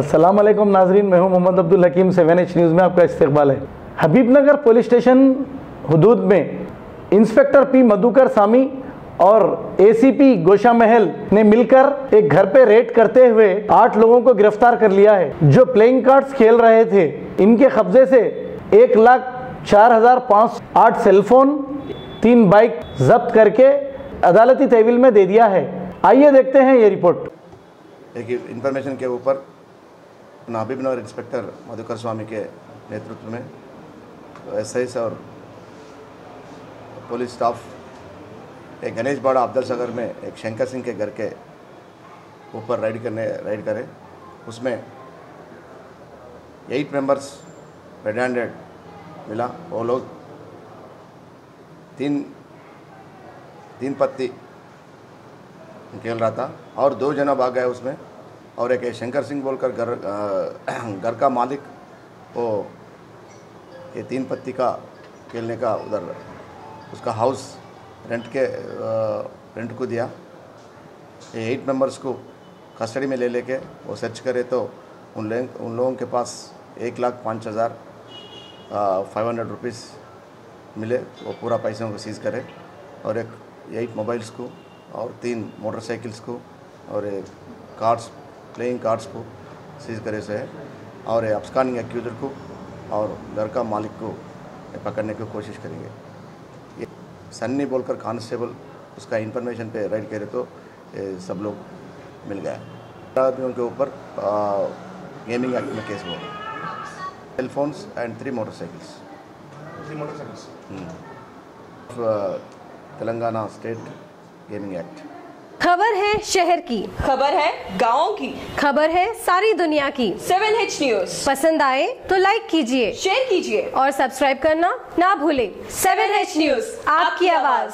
अस्सलाम वालेकुम नाजरीन, मैं हूं मोहम्मद अब्दुल हकीम। 7H न्यूज़ में आपका इस्तकबाल है। हबीबनगर पुलिस स्टेशन हुदूद में इंस्पेक्टर पी मधुकर सामी और एसीपी गोशा महल ने मिलकर एक घर पे रेड करते हुए 8 लोगों को गिरफ्तार कर लिया है, जो प्लेइंग कार्ड्स खेल रहे थे। इनके कब्जे से 1,04,508 सेलफोन, 3 बाइक जब्त करके अदालती तहवील में दे दिया है। आइए देखते हैं ये रिपोर्ट। एक इन्फॉर्मेशन के ऊपर हबीबनगर इंस्पेक्टर मधुकर स्वामी के नेतृत्व में एसआई और पुलिस स्टाफ एक गणेश बाड़ा अब्दुल सागर में एक शंकर सिंह के घर के ऊपर राइड करे। उसमें 8 मेंबर्स रेड हैंडेड मिला। वो लोग तीन पत्ती खेल रहा था और 2 जना भाग गए उसमें। और एक शंकर सिंह बोलकर घर का मालिक, वो ये 3 पत्ती का खेलने का उधर उसका हाउस रेंट को दिया। ये 8 मेंबर्स को कस्टडी में लेके वो सर्च करे तो उन लोगों के पास 1,05,500 रुपीज़ मिले। वो पूरा पैसों को सीज़ करे और एक 8 मोबाइल्स को और 3 मोटरसाइकिल्स को और एक प्लेइंग कार्ड्स को सीज करे से है। और अब्सकॉन्डिंग एक्यूजर को और घर का मालिक को पकड़ने की कोशिश करेंगे। ये सन्नी बोलकर कांस्टेबल उसका इन्फॉर्मेशन पे राइड करे तो सब लोग मिल गया। आदमियों के ऊपर गेमिंग एक्ट में केस हुआ। Cellphones and 3 motorcycles. Telangana state gaming act. खबर है शहर की, खबर है गाँव की, खबर है सारी दुनिया की। 7H न्यूज़ पसंद आए तो लाइक कीजिए, शेयर कीजिए और सब्सक्राइब करना ना भूलें। 7H न्यूज़, आपकी आवाज़।